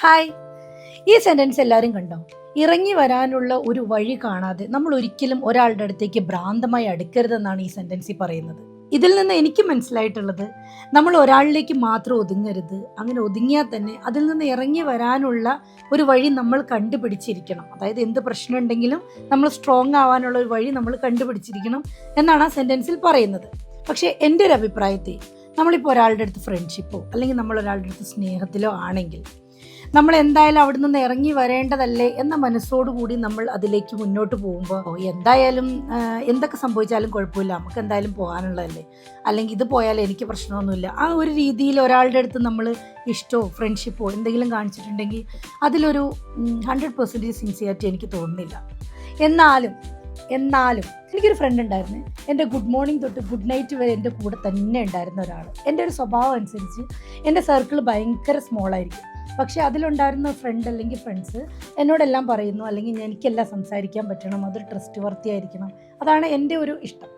Hi. ഈ sentence എല്ലാവരും കണ്ടോ? ഇറങ്ങി വരാനുള്ള ഒരു വഴി കാണാതെ നമ്മൾ ഒരിക്കലും ഒരാളുടെ അടുത്തേക്ക് ഭ്രാന്തമായി അടുക്കരുതെന്നാണ് ഈ സെൻറ്റൻസിൽ പറയുന്നത്. ഇതിൽ നിന്ന് എനിക്ക് മനസ്സിലായിട്ടുള്ളത്, നമ്മൾ ഒരാളിലേക്ക് മാത്രം ഒതുങ്ങരുത്. അങ്ങനെ ഒതുങ്ങിയാൽ തന്നെ അതിൽ നിന്ന് ഇറങ്ങി വരാനുള്ള ഒരു വഴി നമ്മൾ കണ്ടുപിടിച്ചിരിക്കണം. അതായത് എന്ത് പ്രശ്നം ഉണ്ടെങ്കിലും നമ്മൾ സ്ട്രോങ് ആവാനുള്ള ഒരു വഴി നമ്മൾ കണ്ടുപിടിച്ചിരിക്കണം എന്നാണ് ആ സെൻറ്റൻസിൽ പറയുന്നത്. പക്ഷേ എൻ്റെ ഒരു അഭിപ്രായത്തിൽ നമ്മളിപ്പോൾ ഒരാളുടെ അടുത്ത് ഫ്രണ്ട്ഷിപ്പോ അല്ലെങ്കിൽ നമ്മൾ ഒരാളുടെ അടുത്ത് സ്നേഹത്തിലോ ആണെങ്കിൽ നമ്മൾ എന്തായാലും അവിടെ നിന്ന് ഇറങ്ങി വരേണ്ടതല്ലേ എന്ന മനസ്സോടുകൂടി നമ്മൾ അതിലേക്ക് മുന്നോട്ട് പോകുമ്പോൾ എന്തായാലും എന്തൊക്കെ സംഭവിച്ചാലും കുഴപ്പമില്ല, നമുക്ക് എന്തായാലും പോകാനുള്ളതല്ലേ, അല്ലെങ്കിൽ ഇത് പോയാലും എനിക്ക് പ്രശ്നമൊന്നുമില്ല, ആ ഒരു രീതിയിൽ ഒരാളുടെ അടുത്ത് നമ്മൾ ഇഷ്ടമോ ഫ്രണ്ട്ഷിപ്പോ എന്തെങ്കിലും കാണിച്ചിട്ടുണ്ടെങ്കിൽ അതിലൊരു 100% സിൻസിയറിറ്റി എനിക്ക് തോന്നുന്നില്ല. എന്നാലും എനിക്കൊരു ഫ്രണ്ട് ഉണ്ടായിരുന്നു. എൻ്റെ ഗുഡ് മോർണിംഗ് തൊട്ട് ഗുഡ് നൈറ്റ് വരെ എൻ്റെ കൂടെ തന്നെ ഉണ്ടായിരുന്ന ഒരാൾ. എൻ്റെ ഒരു സ്വഭാവം അനുസരിച്ച് എൻ്റെ സർക്കിൾ ഭയങ്കര സ്മോളായിരിക്കും. പക്ഷേ അതിലുണ്ടായിരുന്ന ഫ്രണ്ട് അല്ലെങ്കിൽ ഫ്രണ്ട്സ് എന്നോടെല്ലാം പറയുന്നു, അല്ലെങ്കിൽ എനിക്കെല്ലാം സംസാരിക്കാൻ പറ്റണം, അതൊരു ട്രസ്റ്റ് വർത്തി ആയിരിക്കണം, അതാണ് എൻ്റെ ഒരു ഇഷ്ടം.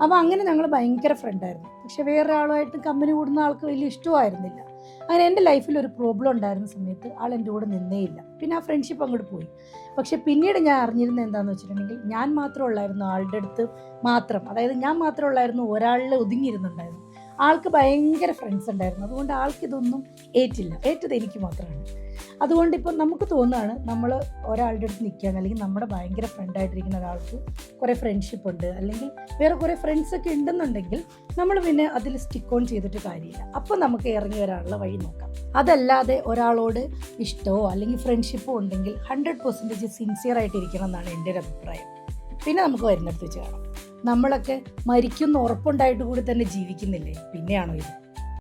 അപ്പോൾ അങ്ങനെ ഞങ്ങൾ ഭയങ്കര ഫ്രണ്ടായിരുന്നു. പക്ഷേ വേറൊരാളുമായിട്ട് കമ്പനി കൂടുന്ന ആൾക്ക് വലിയ ഇഷ്ടമായിരുന്നില്ല. അങ്ങനെ എൻ്റെ ലൈഫിൽ ഒരു പ്രോബ്ലം ഉണ്ടായിരുന്ന സമയത്ത് ആൾ എൻ്റെ കൂടെ നിന്നേയില്ല. പിന്നെ ആ ഫ്രണ്ട്ഷിപ്പ് അങ്ങോട്ട് പോയി. പക്ഷേ പിന്നീട് ഞാൻ അറിഞ്ഞിരുന്നത് എന്താണെന്ന് വെച്ചിട്ടുണ്ടെങ്കിൽ, ഞാൻ മാത്രം ഉള്ളായിരുന്നു ആളുടെ അടുത്ത് മാത്രം, അതായത് ഞാൻ മാത്രം ഉള്ളായിരുന്നു ഒരാളിൽ ഒതുങ്ങിയിരുന്നുണ്ടായിരുന്നു. ആൾക്ക് ഭയങ്കര ഫ്രണ്ട്സ് ഉണ്ടായിരുന്നു. അതുകൊണ്ട് ആൾക്കിതൊന്നും ഏറ്റത് എനിക്ക് മാത്രമാണ്. അതുകൊണ്ട് ഇപ്പം നമുക്ക് തോന്നുകയാണ്, നമ്മൾ ഒരാളുടെ അടുത്ത് നിൽക്കുകയാണ്, അല്ലെങ്കിൽ നമ്മുടെ ഭയങ്കര ഫ്രണ്ടായിട്ടിരിക്കുന്ന ഒരാൾക്ക് കുറേ ഫ്രണ്ട്ഷിപ്പ് ഉണ്ട്, അല്ലെങ്കിൽ വേറെ കുറേ ഫ്രണ്ട്സൊക്കെ ഉണ്ടെന്നുണ്ടെങ്കിൽ നമ്മൾ പിന്നെ അതിൽ സ്റ്റിക്ക് ഓൺ ചെയ്തിട്ട് കാര്യമില്ല. അപ്പോൾ നമുക്ക് ഇറങ്ങി വരാനുള്ള വഴി നോക്കാം. അതല്ലാതെ ഒരാളോട് ഇഷ്ടമോ അല്ലെങ്കിൽ ഫ്രണ്ട്ഷിപ്പോ ഉണ്ടെങ്കിൽ 100% സിൻസിയർ ആയിട്ടിരിക്കണം എന്നാണ് എൻ്റെ ഒരു അഭിപ്രായം. പിന്നെ നമുക്ക് വരുന്നിടത്ത് വെച്ച് കാണാം. നമ്മളൊക്കെ മരിക്കുന്ന ഉറപ്പുണ്ടായിട്ട് കൂടി തന്നെ ജീവിക്കുന്നില്ലേ? പിന്നെയാണോ ഇത്?